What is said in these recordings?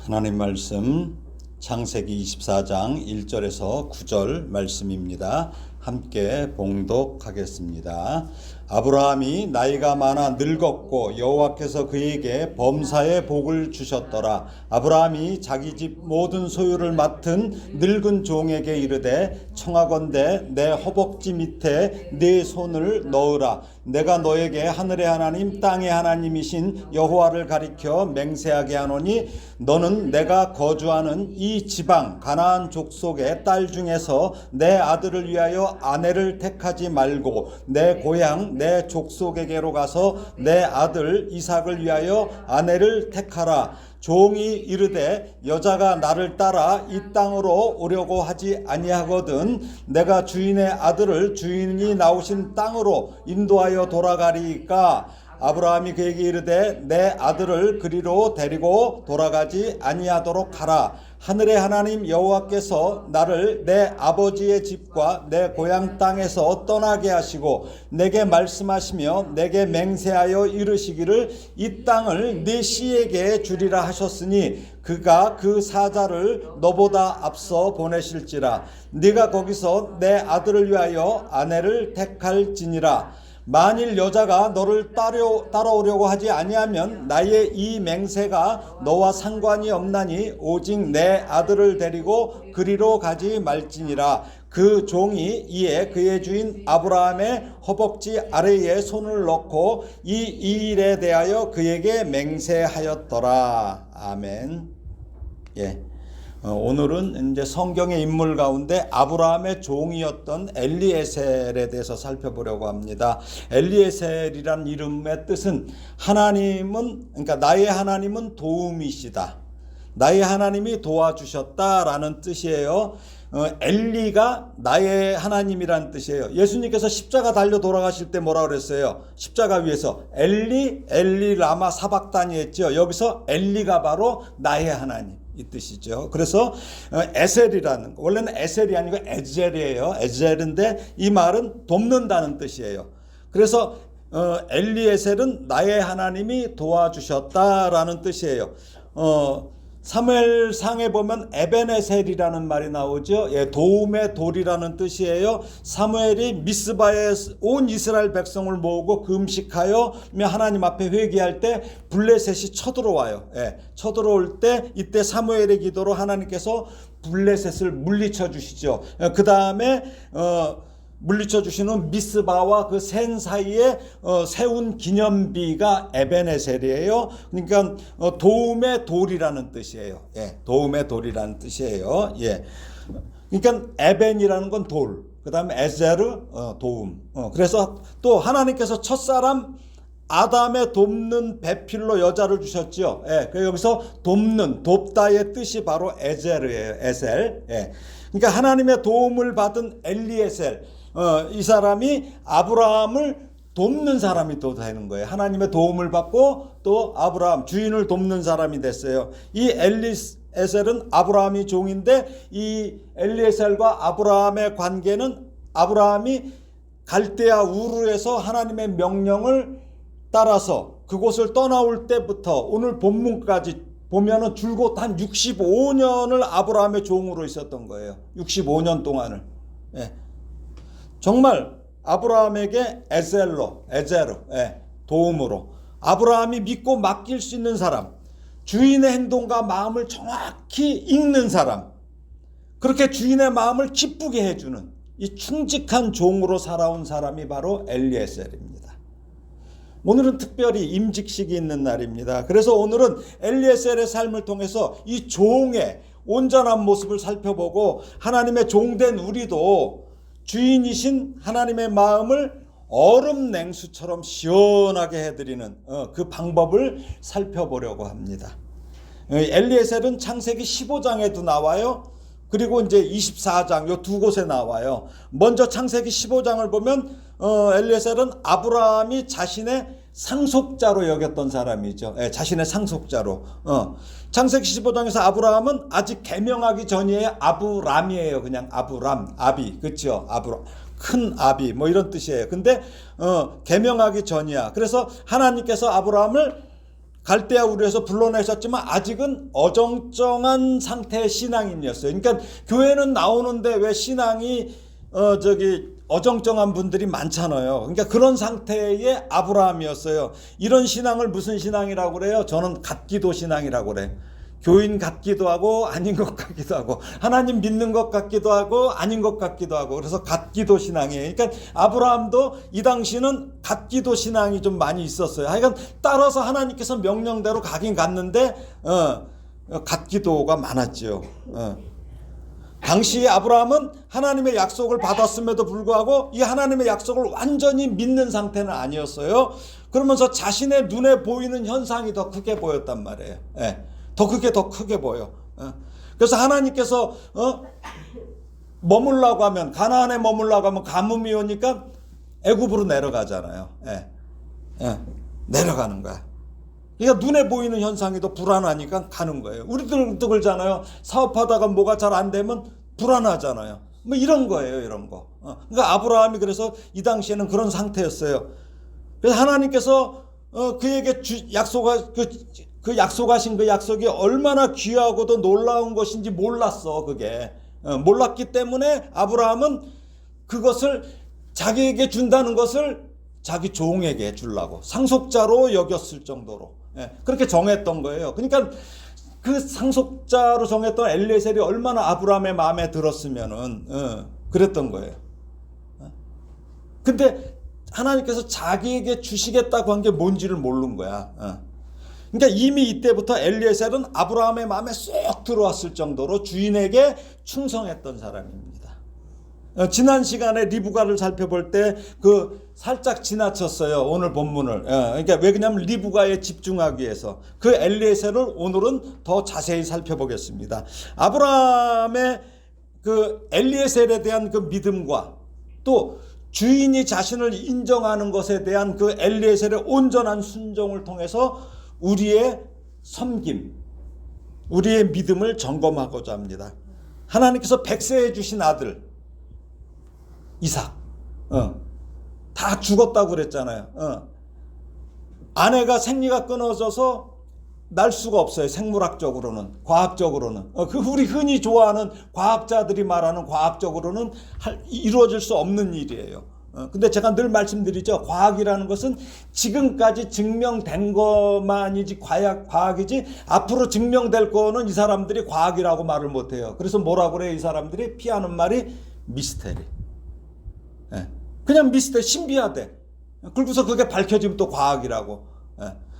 하나님 말씀 창세기 24장 1절에서 9절 말씀입니다. 함께 봉독하겠습니다. 아브라함이 나이가 많아 늙었고 여호와께서 그에게 범사의 복을 주셨더라. 아브라함이 자기 집 모든 소유를 맡은 늙은 종에게 이르되 청하건대 내 허벅지 밑에 네 손을 넣으라. 내가 너에게 하늘의 하나님 땅의 하나님이신 여호와를 가리켜 맹세하게 하노니 너는 내가 거주하는 이 지방 가나안 족속의 딸 중에서 내 아들을 위하여 아내를 택하지 말고 내 고향 내 족속에게로 가서 내 아들 이삭을 위하여 아내를 택하라. 종이 이르되 여자가 나를 따라 이 땅으로 오려고 하지 아니하거든 내가 주인의 아들을 주인이 나오신 땅으로 인도하여 돌아가리이까. 아브라함이 그에게 이르되 내 아들을 그리로 데리고 돌아가지 아니하도록 하라. 하늘의 하나님 여호와께서 나를 내 아버지의 집과 내 고향 땅에서 떠나게 하시고 내게 말씀하시며 내게 맹세하여 이르시기를 이 땅을 네 씨에게 주리라 하셨으니 그가 그 사자를 너보다 앞서 보내실지라. 네가 거기서 내 아들을 위하여 아내를 택할지니라. 만일 여자가 너를 따라오려고 하지 아니하면 나의 이 맹세가 너와 상관이 없나니 오직 내 아들을 데리고 그리로 가지 말지니라. 그 종이 이에 그의 주인 아브라함의 허벅지 아래에 손을 넣고 이 일에 대하여 그에게 맹세하였더라. 아멘. 예. 오늘은 이제 성경의 인물 가운데 아브라함의 종이었던 엘리에셀에 대해서 살펴보려고 합니다. 엘리에셀이란 이름의 뜻은 하나님은, 그러니까 나의 하나님은 도움이시다. 나의 하나님이 도와주셨다라는 뜻이에요. 엘리가 나의 하나님이란 뜻이에요. 예수님께서 십자가 달려 돌아가실 때 뭐라 그랬어요? 십자가 위에서 엘리 엘리 라마 사박다니 했죠. 여기서 엘리가 바로 나의 하나님 이 뜻이죠. 그래서 에셀이라는, 원래는 에셀이 아니고 에젤이에요. 에젤인데 이 말은 돕는다는 뜻이에요. 그래서 엘리에셀은 나의 하나님이 도와주셨다라는 뜻이에요. 사무엘상에 보면 에벤에셀이라는 말이 나오죠. 예, 도움의 돌이라는 뜻이에요. 사무엘이 미스바에 온 이스라엘 백성을 모으고 금식하여 하나님 앞에 회개할 때 블레셋이 쳐들어와요. 예, 쳐들어올 때 이때 사무엘의 기도로 하나님께서 블레셋을 물리쳐 주시죠. 그 다음에 물리쳐 주시는 미스바와 그 센 사이에 세운 기념비가 에벤에셀이에요. 그러니까 도움의 돌이라는 뜻이에요. 예, 도움의 돌이라는 뜻이에요. 예, 그러니까 에벤이라는 건 돌, 그 다음에 에셀은 도움. 그래서 또 하나님께서 첫사람 아담의 돕는 배필로 여자를 주셨죠. 예, 여기서 돕는, 돕다의 뜻이 바로 에셀이에요. 에셀. 예, 그러니까 하나님의 도움을 받은 엘리에셀. 이 사람이 아브라함을 돕는 사람이 또 되는 거예요. 하나님의 도움을 받고 또 아브라함 주인을 돕는 사람이 됐어요. 이 엘리에셀은 아브라함이 종인데 이 엘리에셀과 아브라함의 관계는 아브라함이 갈대아 우르에서 하나님의 명령을 따라서 그곳을 떠나올 때부터 오늘 본문까지 보면은 줄곧 한 65년을 아브라함의 종으로 있었던 거예요. 65년 동안을. 예. 정말 아브라함에게 에제르, 도움으로 아브라함이 믿고 맡길 수 있는 사람, 주인의 행동과 마음을 정확히 읽는 사람, 그렇게 주인의 마음을 기쁘게 해주는 이 충직한 종으로 살아온 사람이 바로 엘리에셀입니다. 오늘은 특별히 임직식이 있는 날입니다. 그래서 오늘은 엘리에셀의 삶을 통해서 이 종의 온전한 모습을 살펴보고 하나님의 종된 우리도 주인이신 하나님의 마음을 얼음 냉수처럼 시원하게 해드리는 그 방법을 살펴보려고 합니다. 엘리에셀은 창세기 15장에도 나와요. 그리고 이제 24장 요 두 곳에 나와요. 먼저 창세기 15장을 보면 엘리에셀은 아브라함이 자신의 상속자로 여겼던 사람이죠. 예, 자신의 상속자로. 창세기 15장에서 아브라함은 아직 개명하기 전이에요. 아브람이에요. 그냥 아브람, 아비, 그렇죠? 아브람, 큰 아비, 뭐 이런 뜻이에요. 근데 개명하기 전이야. 그래서 하나님께서 아브라함을 갈대아 우르에서 불러내셨지만 아직은 어정쩡한 상태의 신앙인이었어요. 그러니까 교회는 나오는데 왜 신앙이 어정쩡한 분들이 많잖아요. 그러니까 그런 상태의 아브라함이었어요. 이런 신앙을 무슨 신앙이라고 그래요? 저는 갓기도 신앙이라고 그래요. 교인 같기도 하고 아닌 것 같기도 하고 하나님 믿는 것 같기도 하고 아닌 것 같기도 하고 그래서 갓기도 신앙이에요. 그러니까 아브라함도 이 당시는 갓기도 신앙이 좀 많이 있었어요. 하여간 따라서 하나님께서 명령대로 가긴 갔는데 갓기도가 많았죠. 당시 아브라함은 하나님의 약속을 받았음에도 불구하고 이 하나님의 약속을 완전히 믿는 상태는 아니었어요. 그러면서 자신의 눈에 보이는 현상이 더 크게 보였단 말이에요. 더 크게 보여. 그래서 하나님께서 머물라고 하면 가나안에 머물라고 하면 가뭄이 오니까 애굽으로 내려가잖아요. 내려가는 거야. 그러니까 눈에 보이는 현상이 더 불안하니까 가는 거예요. 우리들도 그러잖아요. 사업하다가 뭐가 잘 안 되면 불안하잖아요. 뭐 이런 거예요, 이런 거. 그러니까 아브라함이 그래서 이 당시에는 그런 상태였어요. 그래서 하나님께서 그에게 약속하신 그 약속이 얼마나 귀하고도 놀라운 것인지 몰랐어, 그게. 몰랐기 때문에 아브라함은 그것을 자기에게 준다는 것을 자기 종에게 주려고 상속자로 여겼을 정도로 그렇게 정했던 거예요. 그러니까 그 상속자로 정했던 엘리에셀이 얼마나 아브라함의 마음에 들었으면은 그랬던 거예요. 근데 하나님께서 자기에게 주시겠다고 한 게 뭔지를 모르는 거야. 그러니까 이미 이때부터 엘리에셀은 아브라함의 마음에 쏙 들어왔을 정도로 주인에게 충성했던 사람입니다. 지난 시간에 리브가를 살펴볼 때 살짝 지나쳤어요. 오늘 본문을. 그러니까 왜 그러냐면 리브가에 집중하기 위해서 그 엘리에셀을 오늘은 더 자세히 살펴보겠습니다. 아브라함의 그 엘리에셀에 대한 그 믿음과 또 주인이 자신을 인정하는 것에 대한 그 엘리에셀의 온전한 순종을 통해서 우리의 섬김, 우리의 믿음을 점검하고자 합니다. 하나님께서 백세해 주신 아들 이삭, 다 죽었다고 그랬잖아요. 아내가 생리가 끊어져서 날 수가 없어요. 생물학적으로는, 과학적으로는. 우리 흔히 좋아하는 과학자들이 말하는 과학적으로는 이루어질 수 없는 일이에요. 근데 제가 늘 말씀드리죠. 과학이라는 것은 지금까지 증명된 것만이지 과학이지 앞으로 증명될 거는 이 사람들이 과학이라고 말을 못해요. 그래서 뭐라고 그래요? 이 사람들이 피하는 말이 미스테리. 그냥 미스테리, 신비하대. 그리고서 그게 밝혀지면 또 과학이라고.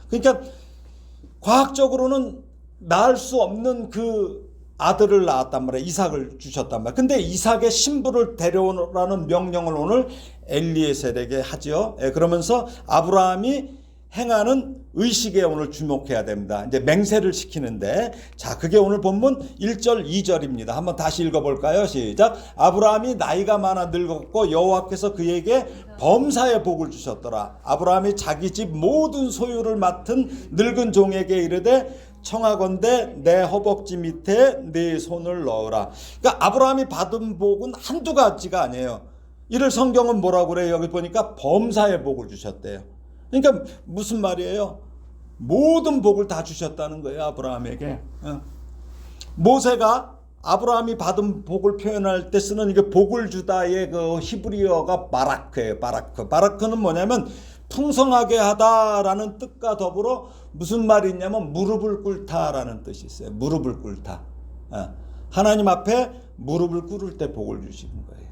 그러니까 과학적으로는 낳을 수 없는 그 아들을 낳았단 말이에요. 이삭을 주셨단 말이에요. 근데 이삭의 신부를 데려오라는 명령을 오늘 엘리에셀에게 하죠. 그러면서 아브라함이 행하는 의식에 오늘 주목해야 됩니다. 이제 맹세를 시키는데, 자, 그게 오늘 본문 1절 2절입니다. 한번 다시 읽어볼까요? 시작. 아브라함이 나이가 많아 늙었고 여호와께서 그에게 범사의 복을 주셨더라. 아브라함이 자기 집 모든 소유를 맡은 늙은 종에게 이르되 청하건대 내 허벅지 밑에 네 손을 넣으라. 그러니까 아브라함이 받은 복은 한두 가지가 아니에요. 이를 성경은 뭐라고 그래요? 여기 보니까 범사의 복을 주셨대요. 그러니까 무슨 말이에요? 모든 복을 다 주셨다는 거예요, 아브라함에게. 모세가 아브라함이 받은 복을 표현할 때 쓰는 이게 복을 주다의 그 히브리어가 바라크예요. 바라크는 뭐냐면 풍성하게 하다라는 뜻과 더불어 무슨 말이 있냐면 무릎을 꿇다라는 뜻이 있어요. 무릎을 꿇다. 하나님 앞에 무릎을 꿇을 때 복을 주시는 거예요.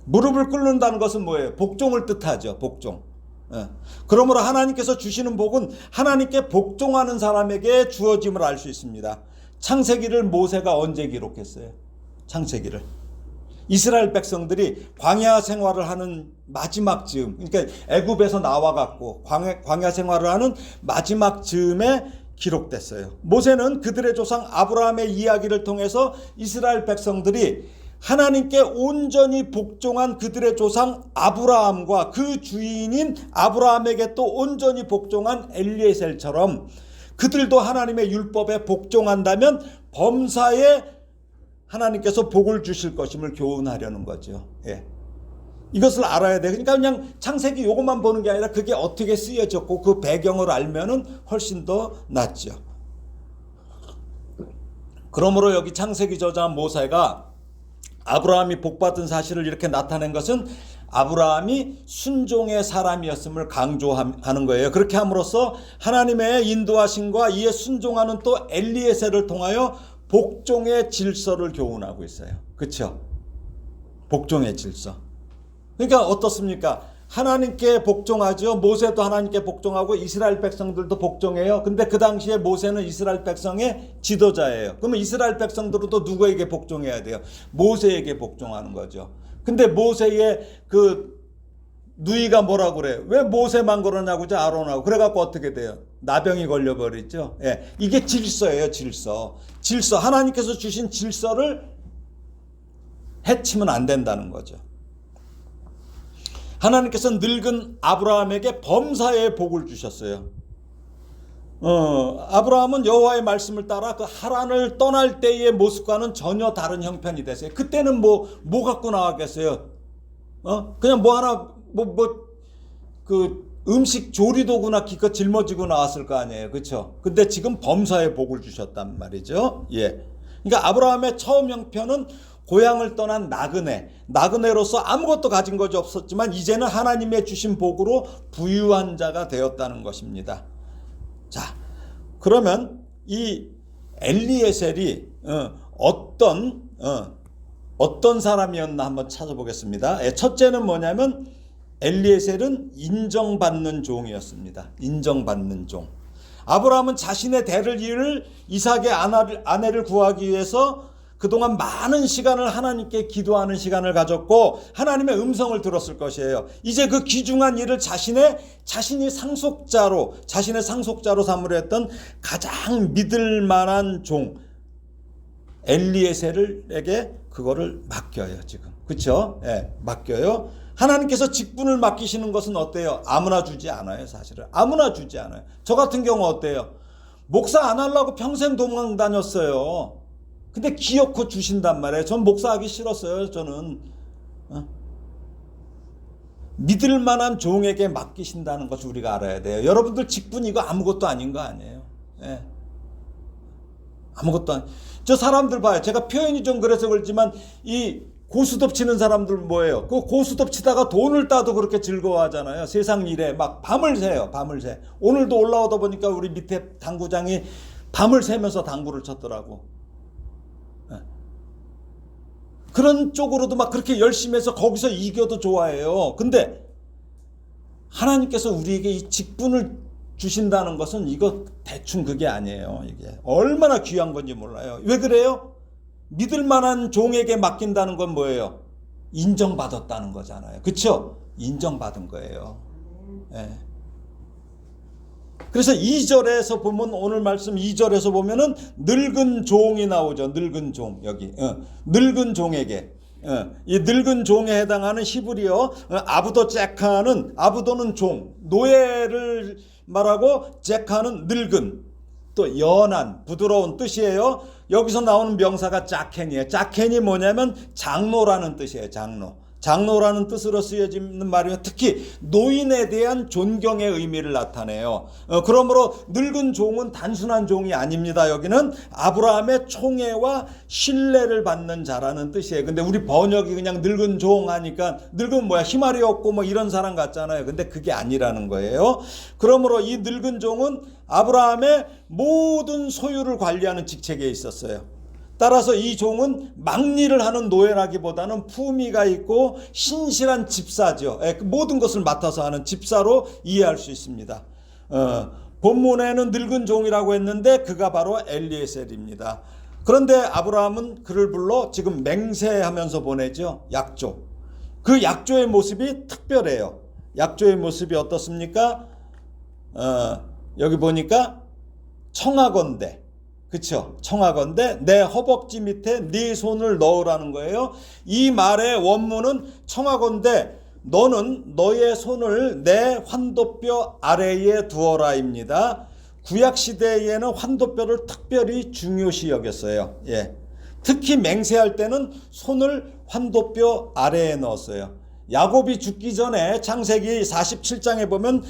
무릎을 꿇는다는 것은 뭐예요? 복종을 뜻하죠. 복종. 그러므로 하나님께서 주시는 복은 하나님께 복종하는 사람에게 주어짐을 알 수 있습니다. 창세기를 모세가 언제 기록했어요? 창세기를. 이스라엘 백성들이 광야 생활을 하는 마지막 즈음, 그러니까 애굽에서 나와갖고 광야 생활을 하는 마지막 즈음에 기록됐어요. 모세는 그들의 조상 아브라함의 이야기를 통해서 이스라엘 백성들이 하나님께 온전히 복종한 그들의 조상 아브라함과 그 주인인 아브라함에게 또 온전히 복종한 엘리에셀처럼 그들도 하나님의 율법에 복종한다면 범사에 하나님께서 복을 주실 것임을 교훈하려는 거죠. 이것을 알아야 돼. 그러니까 그냥 창세기 요것만 보는 게 아니라 그게 어떻게 쓰여졌고 그 배경을 알면은 훨씬 더 낫죠. 그러므로 여기 창세기 저자 모세가 아브라함이 복받은 사실을 이렇게 나타낸 것은 아브라함이 순종의 사람이었음을 강조하는 거예요. 그렇게 함으로써 하나님의 인도하심과 이에 순종하는 또 엘리에셀을 통하여 복종의 질서를 교훈하고 있어요. 그렇죠? 복종의 질서. 그러니까 어떻습니까? 하나님께 복종하죠. 모세도 하나님께 복종하고 이스라엘 백성들도 복종해요. 근데 그 당시에 모세는 이스라엘 백성의 지도자예요. 그러면 이스라엘 백성들은 또 누구에게 복종해야 돼요? 모세에게 복종하는 거죠. 근데 모세의 그 누이가 뭐라고 그래요? 왜 모세만 그러냐고죠, 아론하고. 그래갖고 어떻게 돼요? 나병이 걸려버리죠. 예, 이게 질서예요, 질서. 질서. 하나님께서 주신 질서를 해치면 안 된다는 거죠. 하나님께서 늙은 아브라함에게 범사의 복을 주셨어요. 아브라함은 여호와의 말씀을 따라 그 하란을 떠날 때의 모습과는 전혀 다른 형편이 됐어요. 그때는 뭐 갖고 나왔겠어요? 그냥 뭐 하나 그 음식 조리도구나 기껏 짊어지고 나왔을 거 아니에요, 그렇죠? 근데 지금 범사의 복을 주셨단 말이죠. 예. 그러니까 아브라함의 처음 형편은 고향을 떠난 나그네로서 아무것도 가진 것이 없었지만 이제는 하나님의 주신 복으로 부유한 자가 되었다는 것입니다. 자, 그러면 이 엘리에셀이 어떤 사람이었나 한번 찾아보겠습니다. 첫째는 뭐냐면 엘리에셀은 인정받는 종이었습니다. 인정받는 종. 아브라함은 자신의 대를 이을 이삭의 아내를 구하기 위해서 그동안 많은 시간을 하나님께 기도하는 시간을 가졌고 하나님의 음성을 들었을 것이에요. 이제 그 귀중한 일을 자신의 상속자로 삼으려 했던 가장 믿을 만한 종 엘리에셀에게 그거를 맡겨요, 지금. 그렇죠? 예, 맡겨요. 하나님께서 직분을 맡기시는 것은 어때요? 아무나 주지 않아요, 사실은. 아무나 주지 않아요. 저 같은 경우 어때요? 목사 안 하려고 평생 도망 다녔어요. 근데 기어코 주신단 말이에요. 전 목사하기 싫었어요, 저는. 믿을 만한 종에게 맡기신다는 것을 우리가 알아야 돼요. 여러분들 직분 이거 아무것도 아닌 거 아니에요. 예. 아무것도 저 사람들 봐요. 제가 표현이 좀 그래서 그렇지만 이 고스톱 치는 사람들 뭐예요? 그 고스톱 치다가 돈을 따도 그렇게 즐거워하잖아요. 세상 일에 막 밤을 새요. 밤을 새. 오늘도 올라오다 보니까 우리 밑에 당구장이 밤을 새면서 당구를 쳤더라고. 그런 쪽으로도 막 그렇게 열심히 해서 거기서 이겨도 좋아해요. 근데 하나님께서 우리에게 이 직분을 주신다는 것은 이거 대충 그게 아니에요. 이게 얼마나 귀한 건지 몰라요. 왜 그래요? 믿을 만한 종에게 맡긴다는 건 뭐예요? 인정받았다는 거잖아요. 그렇죠? 인정받은 거예요. 예. 그래서 2절에서 보면 오늘 말씀 2절에서 보면은 늙은 종이 나오죠. 늙은 종 여기 늙은 종에게 이 늙은 종에 해당하는 히브리어 아부도는 종, 노예를 말하고 제카는 늙은, 또 연한, 부드러운 뜻이에요. 여기서 나오는 명사가 자켄이에요. 자켄이 뭐냐면 장로라는 뜻이에요. 장로라는 뜻으로 쓰여지는 말이면 특히 노인에 대한 존경의 의미를 나타내요. 그러므로 늙은 종은 단순한 종이 아닙니다. 여기는 아브라함의 총애와 신뢰를 받는 자라는 뜻이에요. 근데 우리 번역이 그냥 늙은 종 하니까 늙은 뭐야 희말이 없고 뭐 이런 사람 같잖아요. 근데 그게 아니라는 거예요. 그러므로 이 늙은 종은 아브라함의 모든 소유를 관리하는 직책에 있었어요. 따라서 이 종은 막리를 하는 노예라기보다는 품위가 있고 신실한 집사죠. 모든 것을 맡아서 하는 집사로 이해할 수 있습니다. 본문에는 늙은 종이라고 했는데 그가 바로 엘리에셀입니다. 그런데 아브라함은 그를 불러 지금 맹세하면서 보내죠. 약조. 그 약조의 모습이 특별해요. 약조의 모습이 어떻습니까? 여기 보니까 청하건대. 그렇죠? 청하건대 내 허벅지 밑에 네 손을 넣으라는 거예요. 이 말의 원문은 청하건대 너는 너의 손을 내 환도뼈 아래에 두어라입니다. 구약시대에는 환도뼈를 특별히 중요시 여겼어요. 예. 특히 맹세할 때는 손을 환도뼈 아래에 넣었어요. 야곱이 죽기 전에 창세기 47장에 보면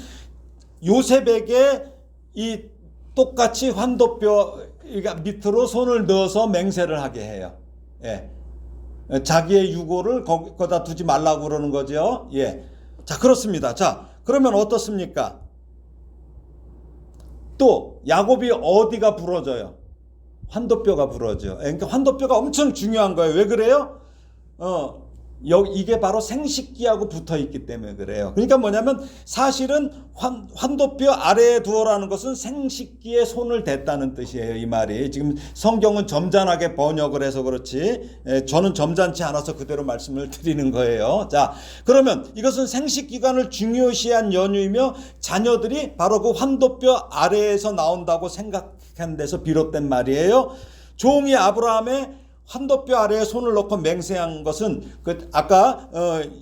요셉에게 이 똑같이 환도뼈 밑으로 손을 넣어서 맹세를 하게 해요. 예. 자기의 유고를 거기다 두지 말라고 그러는 거죠. 예. 자, 그렇습니다. 자, 그러면 어떻습니까? 또 야곱이 어디가 부러져요? 환도뼈가 부러져요. 그러니까 환도뼈가 엄청 중요한 거예요. 왜 그래요? 이게 바로 생식기하고 붙어 있기 때문에 그래요. 그러니까 뭐냐면 사실은 환도뼈 아래에 두어라는 것은 생식기에 손을 댔다는 뜻이에요. 이 말이. 지금 성경은 점잖하게 번역을 해서 그렇지 저는 점잖지 않아서 그대로 말씀을 드리는 거예요. 자, 그러면 이것은 생식기관을 중요시한 연유이며 자녀들이 바로 그 환도뼈 아래에서 나온다고 생각한 데서 비롯된 말이에요. 종이 아브라함의 환도뼈 아래에 손을 넣고 맹세한 것은 아까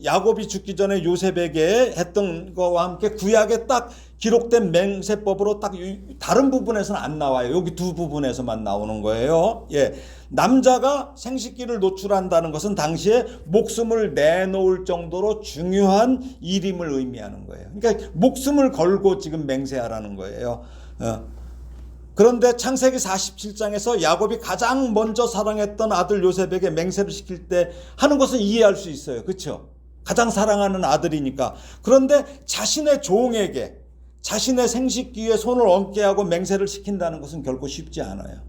야곱이 죽기 전에 요셉에게 했던 것과 함께 구약에 딱 기록된 맹세법으로 딱 다른 부분에서는 안 나와요. 여기 두 부분에서만 나오는 거예요. 예. 남자가 생식기를 노출한다는 것은 당시에 목숨을 내놓을 정도로 중요한 일임을 의미하는 거예요. 그러니까 목숨을 걸고 지금 맹세하라는 거예요. 그런데 창세기 47장에서 야곱이 가장 먼저 사랑했던 아들 요셉에게 맹세를 시킬 때 하는 것은 이해할 수 있어요. 그렇죠? 가장 사랑하는 아들이니까. 그런데 자신의 종에게 자신의 생식기에 손을 얹게 하고 맹세를 시킨다는 것은 결코 쉽지 않아요.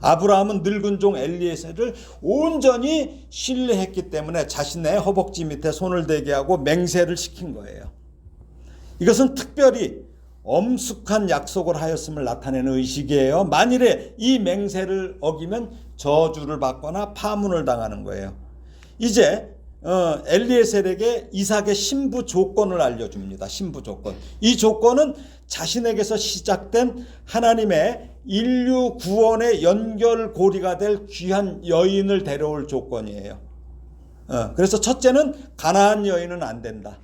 아브라함은 늙은 종 엘리에셀을 온전히 신뢰했기 때문에 자신의 허벅지 밑에 손을 대게 하고 맹세를 시킨 거예요. 이것은 특별히 엄숙한 약속을 하였음을 나타내는 의식이에요. 만일에 이 맹세를 어기면 저주를 받거나 파문을 당하는 거예요. 이제 엘리에셀에게 이삭의 신부 조건을 알려줍니다. 신부 조건. 이 조건은 자신에게서 시작된 하나님의 인류 구원의 연결고리가 될 귀한 여인을 데려올 조건이에요. 그래서 첫째는 가나안 여인은 안 된다.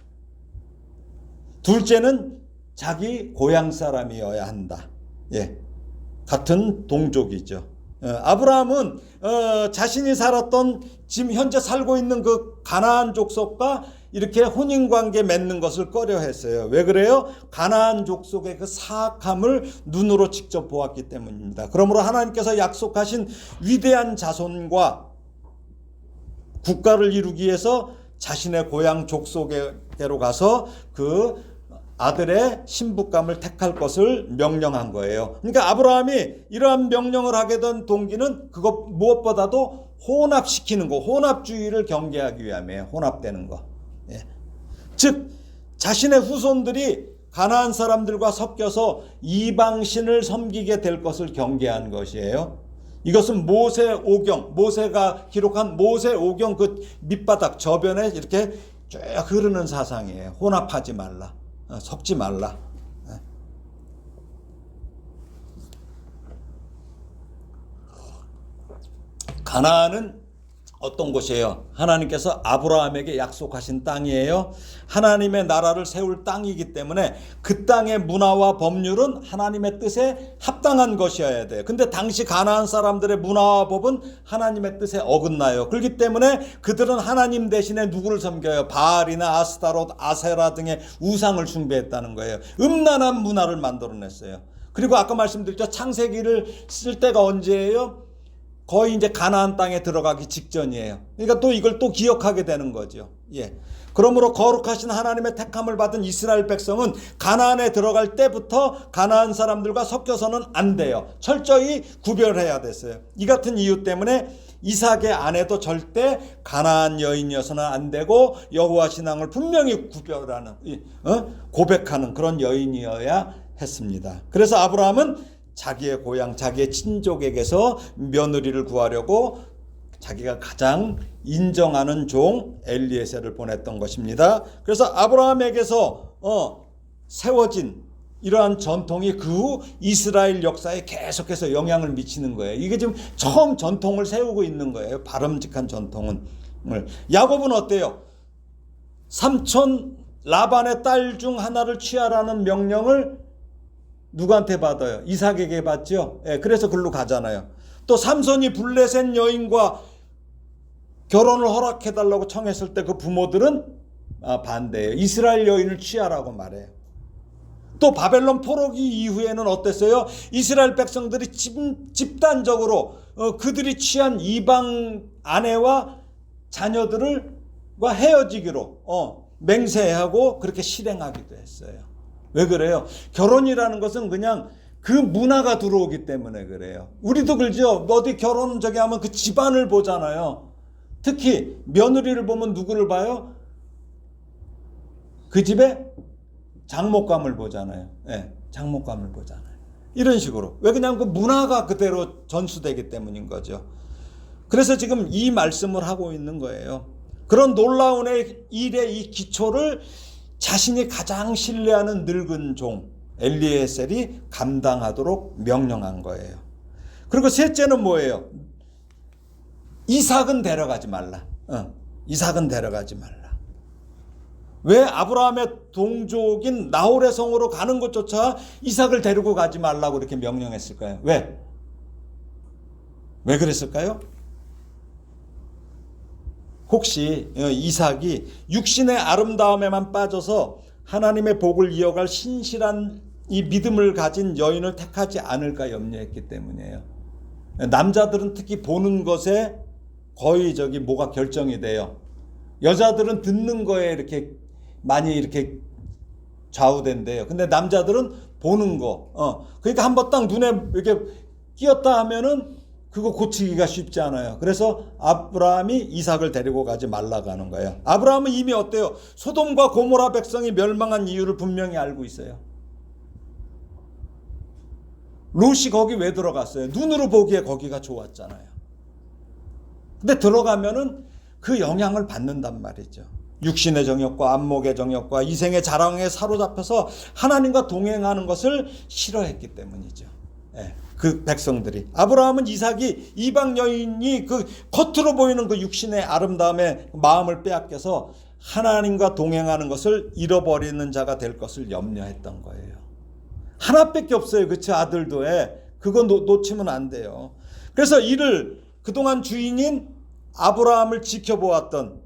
둘째는 자기 고향 사람이어야 한다. 예, 같은 동족이죠. 아브라함은 자신이 살았던 지금 현재 살고 있는 그 가나안 족속과 이렇게 혼인관계 맺는 것을 꺼려했어요. 왜 그래요? 가나안 족속의 그 사악함을 눈으로 직접 보았기 때문입니다. 그러므로 하나님께서 약속하신 위대한 자손과 국가를 이루기 위해서 자신의 고향 족속에로 가서 그 아들의 신부감을 택할 것을 명령한 거예요. 그러니까 아브라함이 이러한 명령을 하게 된 동기는 그것 무엇보다도 혼합시키는 거, 혼합주의를 경계하기 위함이에요. 혼합되는 거. 예. 즉 자신의 후손들이 가나안 사람들과 섞여서 이방신을 섬기게 될 것을 경계한 것이에요. 이것은 모세오경, 모세가 기록한 모세오경 그 밑바닥 저변에 이렇게 쭉 흐르는 사상이에요. 혼합하지 말라. 섞지 말라. 가나안은 어떤 곳이에요? 하나님께서 아브라함에게 약속하신 땅이에요. 하나님의 나라를 세울 땅이기 때문에 그 땅의 문화와 법률은 하나님의 뜻에 합당한 것이어야 돼요. 근데 당시 가나안 사람들의 문화와 법은 하나님의 뜻에 어긋나요. 그렇기 때문에 그들은 하나님 대신에 누구를 섬겨요? 바알이나 아스타롯, 아세라 등의 우상을 숭배했다는 거예요. 음란한 문화를 만들어냈어요. 그리고 아까 말씀드렸죠. 창세기를 쓸 때가 언제예요? 거의 이제 가나안 땅에 들어가기 직전이에요. 그러니까 또 이걸 또 기억하게 되는 거죠. 예. 그러므로 거룩하신 하나님의 택함을 받은 이스라엘 백성은 가나안에 들어갈 때부터 가나안 사람들과 섞여서는 안 돼요. 철저히 구별해야 됐어요. 이 같은 이유 때문에 이삭의 아내도 절대 가나안 여인이어서는 안 되고 여호와 신앙을 분명히 구별하는 고백하는 그런 여인이어야 했습니다. 그래서 아브라함은 자기의 고향, 자기의 친족에게서 며느리를 구하려고 자기가 가장 인정하는 종 엘리에셀을 보냈던 것입니다. 그래서 아브라함에게서 세워진 이러한 전통이 그 후 이스라엘 역사에 계속해서 영향을 미치는 거예요. 이게 지금 처음 전통을 세우고 있는 거예요. 바람직한 전통은. 야곱은 어때요? 삼촌 라반의 딸 중 하나를 취하라는 명령을 누구한테 받아요? 이삭에게 받죠. 예, 그래서 글로 가잖아요. 또 삼손이 블레셋 여인과 결혼을 허락해달라고 청했을 때 그 부모들은 반대해요. 이스라엘 여인을 취하라고 말해요. 또 바벨론 포로기 이후에는 어땠어요? 이스라엘 백성들이 집단적으로 그들이 취한 이방 아내와 자녀들과 헤어지기로 맹세하고 그렇게 실행하기도 했어요. 왜 그래요? 결혼이라는 것은 그냥 그 문화가 들어오기 때문에 그래요. 우리도 그러죠. 어디 결혼 저기 하면 그 집안을 보잖아요. 특히 며느리를 보면 누구를 봐요? 그 집에 장목감을 보잖아요. 네, 장목감을 보잖아요. 이런 식으로. 왜 그냥 그 문화가 그대로 전수되기 때문인 거죠. 그래서 지금 이 말씀을 하고 있는 거예요. 그런 놀라운 일의 이 기초를 자신이 가장 신뢰하는 늙은 종 엘리에셀이 감당하도록 명령한 거예요. 그리고 셋째는 뭐예요? 이삭은 데려가지 말라. 이삭은 데려가지 말라. 왜 아브라함의 동족인 나홀의 성으로 가는 것조차 이삭을 데리고 가지 말라고 이렇게 명령했을까요? 왜? 왜 그랬을까요? 혹시 이삭이 육신의 아름다움에만 빠져서 하나님의 복을 이어갈 신실한 이 믿음을 가진 여인을 택하지 않을까 염려했기 때문이에요. 남자들은 특히 보는 것에 거의 뭐가 결정이 돼요. 여자들은 듣는 거에 이렇게 많이 이렇게 좌우된대요. 근데 남자들은 보는 거. 그러니까 한번 딱 눈에 이렇게 끼었다 하면은 그거 고치기가 쉽지 않아요. 그래서 아브라함이 이삭을 데리고 가지 말라고 하는 거예요. 아브라함은 이미 어때요? 소돔과 고모라 백성이 멸망한 이유를 분명히 알고 있어요. 롯이 거기 왜 들어갔어요? 눈으로 보기에 거기가 좋았잖아요. 근데 들어가면은 그 영향을 받는단 말이죠. 육신의 정욕과 안목의 정욕과 이생의 자랑에 사로잡혀서 하나님과 동행하는 것을 싫어했기 때문이죠. 그 백성들이. 아브라함은 이삭이 이방 여인이 그 겉으로 보이는 그 육신의 아름다움에 마음을 빼앗겨서 하나님과 동행하는 것을 잃어버리는 자가 될 것을 염려했던 거예요. 하나밖에 없어요. 그치? 아들도. 그거 놓치면 안 돼요. 그래서 이를 그동안 주인인 아브라함을 지켜보았던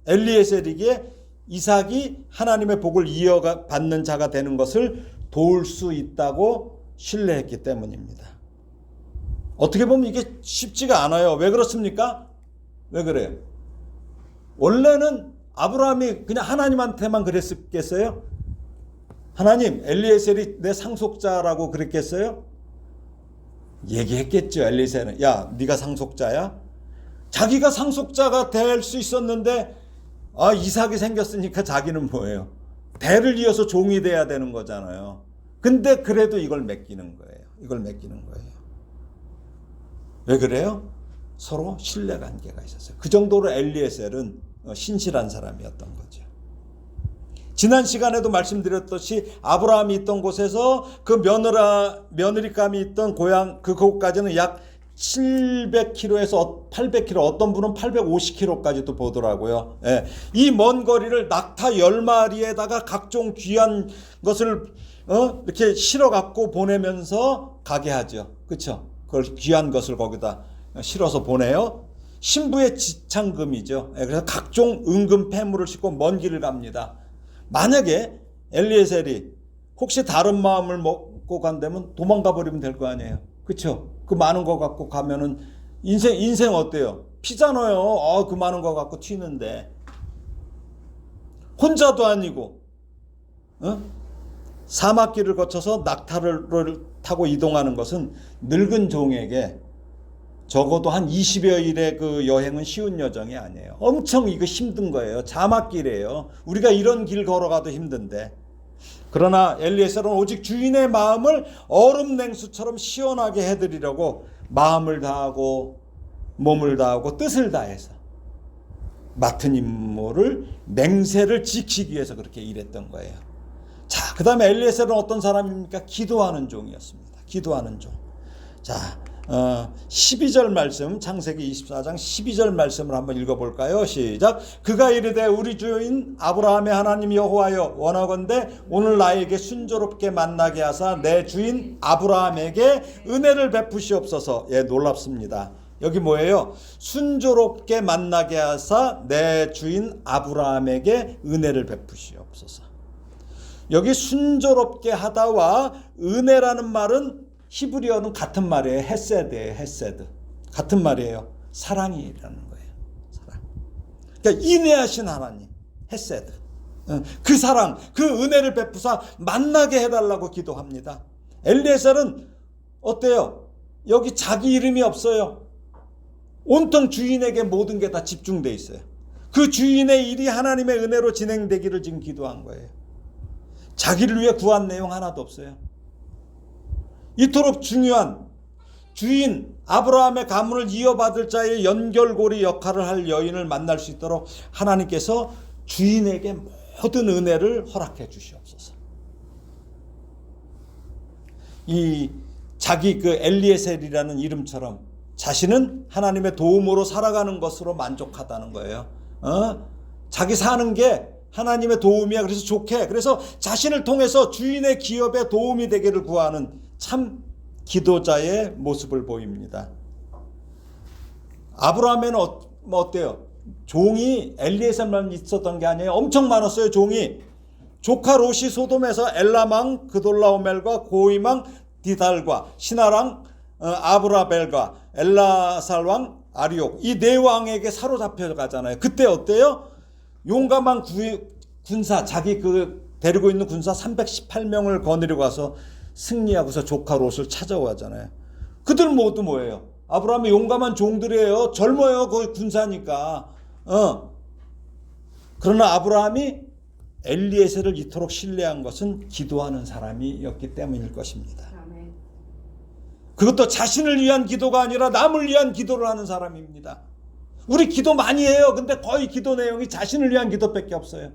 엘리에셀에게 이삭이 하나님의 복을 이어받는 자가 되는 것을 도울 수 있다고 신뢰했기 때문입니다. 어떻게 보면 이게 쉽지가 않아요. 왜 그렇습니까? 왜 그래요? 원래는 아브라함이 그냥 하나님한테만 그랬겠어요? 하나님, 엘리에셀이 내 상속자라고 그랬겠어요? 얘기했겠죠. 엘리에셀은. 야, 네가 상속자야? 자기가 상속자가 될 수 있었는데 이삭이 생겼으니까 자기는 뭐예요? 대를 이어서 종이 돼야 되는 거잖아요. 근데 그래도 이걸 맡기는 거예요. 이걸 맡기는 거예요. 왜 그래요? 서로 신뢰관계가 있었어요. 그 정도로 엘리에셀은 신실한 사람이었던 거죠. 지난 시간에도 말씀드렸듯이 아브라함이 있던 곳에서 그 며느리감이 있던 고향 그곳까지는 약 700km에서 800km, 어떤 분은 850km까지도 보더라고요. 이 먼 거리를 낙타 10마리에다가 각종 귀한 것을 이렇게 실어 갖고 보내면서 가게 하죠. 그렇죠? 그걸 귀한 것을 거기다 실어서 보내요. 신부의 지창금이죠. 그래서 각종 은금 폐물을 싣고 먼 길을 갑니다. 만약에 엘리에셀이 혹시 다른 마음을 먹고 간다면 도망가 버리면 될 거 아니에요. 그렇죠? 그 많은 거 갖고 가면은 인생 어때요? 피잖아요. 그 많은 거 갖고 튀는데 혼자도 아니고 사막길을 거쳐서 낙타를 타고 이동하는 것은 늙은 종에게 적어도 한 20여 일의 그 여행은 쉬운 여정이 아니에요. 엄청 이거 힘든 거예요. 자막길이에요. 우리가 이런 길 걸어가도 힘든데. 그러나 엘리에셀은 오직 주인의 마음을 얼음 냉수처럼 시원하게 해드리려고 마음을 다하고 몸을 다하고 뜻을 다해서 맡은 임무를 맹세를 지키기 위해서 그렇게 일했던 거예요. 자, 그 다음에 엘리에셀은 어떤 사람입니까? 기도하는 종이었습니다. 기도하는 종. 자, 12절 말씀, 창세기 24장 12절 말씀을 한번 읽어볼까요? 시작. 그가 이르되 우리 주인 아브라함의 하나님 여호와여 원하건대 오늘 나에게 순조롭게 만나게 하사 내 주인 아브라함에게 은혜를 베푸시옵소서. 놀랍습니다. 여기 뭐예요? 순조롭게 만나게 하사 내 주인 아브라함에게 은혜를 베푸시옵소서. 여기 순조롭게 하다와 은혜라는 말은 히브리어는 같은 말이에요. 헤세드예요. 헤세드. 같은 말이에요. 사랑이라는 거예요. 사랑. 그러니까 인내하신 하나님. 헤세드. 그 사랑, 그 은혜를 베푸사 만나게 해달라고 기도합니다. 엘리에셀은 어때요? 여기 자기 이름이 없어요. 온통 주인에게 모든 게 다 집중돼 있어요. 그 주인의 일이 하나님의 은혜로 진행되기를 지금 기도한 거예요. 자기를 위해 구한 내용 하나도 없어요. 이토록 중요한 주인 아브라함의 가문을 이어받을 자의 연결고리 역할을 할 여인을 만날 수 있도록 하나님께서 주인에게 모든 은혜를 허락해 주시옵소서. 이 자기 그 엘리에셀이라는 이름처럼 자신은 하나님의 도움으로 살아가는 것으로 만족하다는 거예요. 자기 사는 게 하나님의 도움이야. 그래서 좋게. 그래서 자신을 통해서 주인의 기업에 도움이 되기를 구하는 참 기도자의 모습을 보입니다. 아브라함에는 어때요? 종이 엘리에셀만 있었던 게 아니에요. 엄청 많았어요. 종이. 조카 롯이 소돔에서 엘람왕 그돌라오멜과 고임왕 디달과 신하랑 아브라벨과 엘라살왕 아리옥 이 네 왕에게 사로잡혀 가잖아요. 그때 어때요? 용감한 군사 자기 데리고 있는 군사 318명을 거느리고 가서 승리하고서 조카 롯을 찾아오잖아요. 그들 모두 뭐예요? 아브라함의 용감한 종들이에요. 젊어요. 거기 군사니까. 그러나 아브라함이 엘리에셀을 이토록 신뢰한 것은 기도하는 사람이었기 때문일 것입니다. 아멘. 그것도 자신을 위한 기도가 아니라 남을 위한 기도를 하는 사람입니다. 우리 기도 많이 해요. 근데 거의 기도 내용이 자신을 위한 기도밖에 없어요.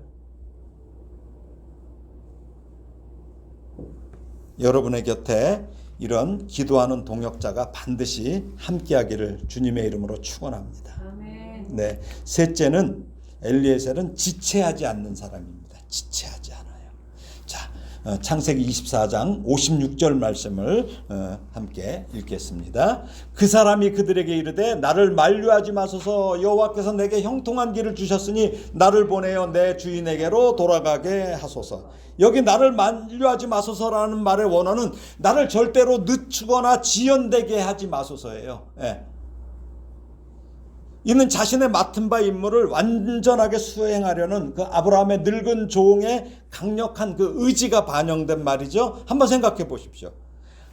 여러분의 곁에 이런 기도하는 동역자가 반드시 함께하기를 주님의 이름으로 축원합니다. 아멘. 네, 셋째는 엘리에셀은 지체하지 않는 사람입니다. 지체하지 않아요. 자, 창세기 24장 56절 말씀을 함께 읽겠습니다. 그 사람이 그들에게 이르되 나를 만류하지 마소서 여호와께서 내게 형통한 길을 주셨으니 나를 보내어 내 주인에게로 돌아가게 하소서. 여기 나를 만류하지 마소서라는 말의 원어는 나를 절대로 늦추거나 지연되게 하지 마소서예요. 예. 이는 자신의 맡은 바 임무를 완전하게 수행하려는 그 아브라함의 늙은 종의 강력한 그 의지가 반영된 말이죠. 한번 생각해 보십시오.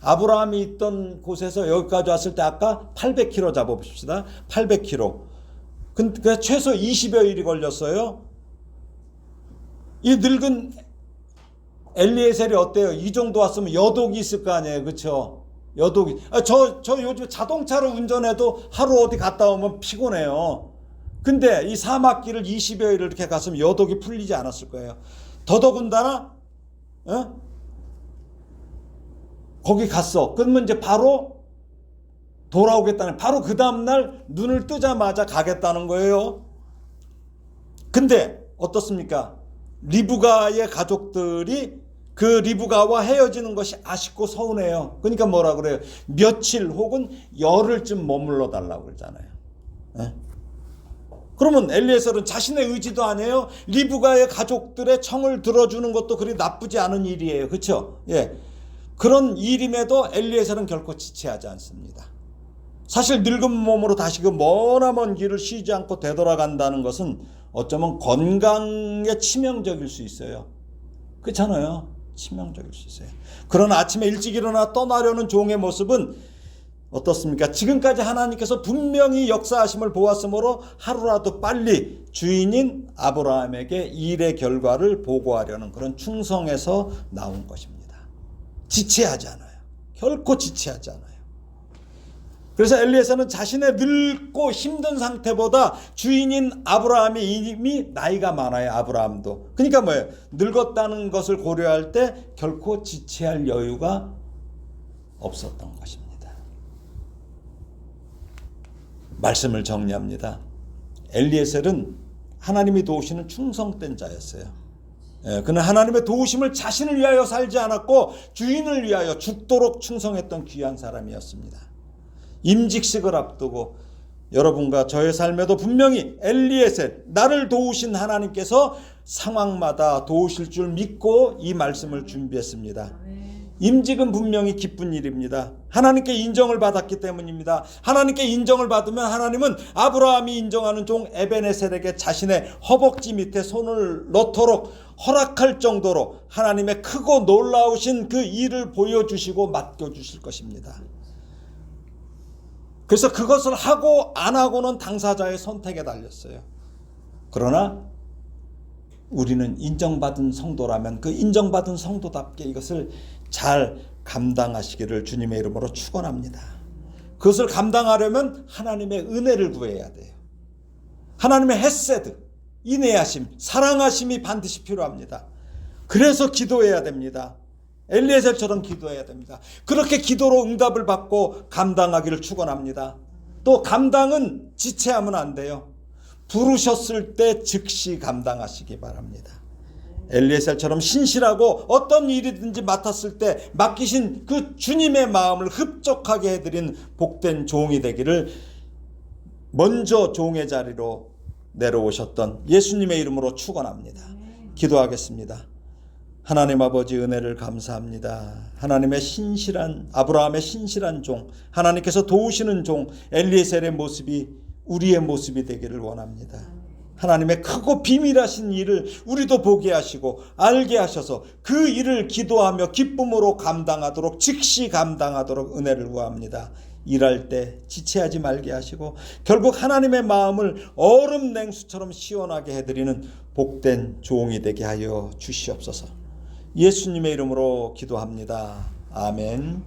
아브라함이 있던 곳에서 여기까지 왔을 때 아까 800km 잡아봅시다. 800km. 근데 최소 20여 일이 걸렸어요. 이 늙은 엘리에셀이 어때요? 이 정도 왔으면 여독이 있을 거 아니에요. 그렇죠? 여독이. 저 요즘 자동차로 운전해도 하루 어디 갔다 오면 피곤해요. 근데 이 사막길을 20여 일을 이렇게 갔으면 여독이 풀리지 않았을 거예요. 더더군다나 거기 갔어. 그러면 이제 바로 돌아오겠다는, 바로 그 다음날 눈을 뜨자마자 가겠다는 거예요. 근데 어떻습니까? 리브가의 가족들이 그 리브가와 헤어지는 것이 아쉽고 서운해요. 그러니까 뭐라 그래요? 며칠 혹은 열흘쯤 머물러 달라고 그러잖아요. 네? 그러면 엘리에셀은 자신의 의지도 아니에요. 리브가의 가족들의 청을 들어주는 것도 그리 나쁘지 않은 일이에요. 그렇죠? 예. 그런 일임에도 엘리에셀은 결코 지체하지 않습니다. 사실 늙은 몸으로 다시 그 머나먼 길을 쉬지 않고 되돌아간다는 것은 어쩌면 건강에 치명적일 수 있어요. 그렇잖아요. 치명적일 수 있어요. 그러나 아침에 일찍 일어나 떠나려는 종의 모습은 어떻습니까? 지금까지 하나님께서 분명히 역사하심을 보았으므로 하루라도 빨리 주인인 아브라함에게 일의 결과를 보고하려는 그런 충성에서 나온 것입니다. 지체하지 않아요. 결코 지체하지 않아요. 그래서 엘리에셀은 자신의 늙고 힘든 상태보다 주인인 아브라함이 이미 나이가 많아요. 아브라함도. 그러니까 뭐예요? 늙었다는 것을 고려할 때 결코 지체할 여유가 없었던 것입니다. 말씀을 정리합니다. 엘리에셀은 하나님이 도우시는 충성된 자였어요. 그는 하나님의 도우심을 자신을 위하여 살지 않았고 주인을 위하여 죽도록 충성했던 귀한 사람이었습니다. 임직식을 앞두고 여러분과 저의 삶에도 분명히 엘리에셀, 나를 도우신 하나님께서 상황마다 도우실 줄 믿고 이 말씀을 준비했습니다. 임직은 분명히 기쁜 일입니다. 하나님께 인정을 받았기 때문입니다. 하나님께 인정을 받으면 하나님은 아브라함이 인정하는 종 에벤에셀에게 자신의 허벅지 밑에 손을 넣도록 허락할 정도로 하나님의 크고 놀라우신 그 일을 보여주시고 맡겨주실 것입니다. 그래서 그것을 하고 안 하고는 당사자의 선택에 달렸어요. 그러나 우리는 인정받은 성도라면 그 인정받은 성도답게 이것을 잘 감당하시기를 주님의 이름으로 축원합니다. 그것을 감당하려면 하나님의 은혜를 구해야 돼요. 하나님의 헤세드, 인내하심, 사랑하심이 반드시 필요합니다. 그래서 기도해야 됩니다. 엘리에셀처럼 기도해야 됩니다. 그렇게 기도로 응답을 받고 감당하기를 축원합니다. 또 감당은 지체하면 안 돼요. 부르셨을 때 즉시 감당하시기 바랍니다. 엘리에셀처럼 신실하고 어떤 일이든지 맡았을 때 맡기신 그 주님의 마음을 흡족하게 해드린 복된 종이 되기를 먼저 종의 자리로 내려오셨던 예수님의 이름으로 축원합니다. 기도하겠습니다. 하나님 아버지 은혜를 감사합니다. 하나님의 신실한 아브라함의 신실한 종, 하나님께서 도우시는 종 엘리에셀의 모습이 우리의 모습이 되기를 원합니다. 하나님의 크고 비밀하신 일을 우리도 보게 하시고 알게 하셔서 그 일을 기도하며 기쁨으로 감당하도록 즉시 감당하도록 은혜를 구합니다. 일할 때 지체하지 말게 하시고 결국 하나님의 마음을 얼음 냉수처럼 시원하게 해드리는 복된 종이 되게 하여 주시옵소서. 예수님의 이름으로 기도합니다. 아멘.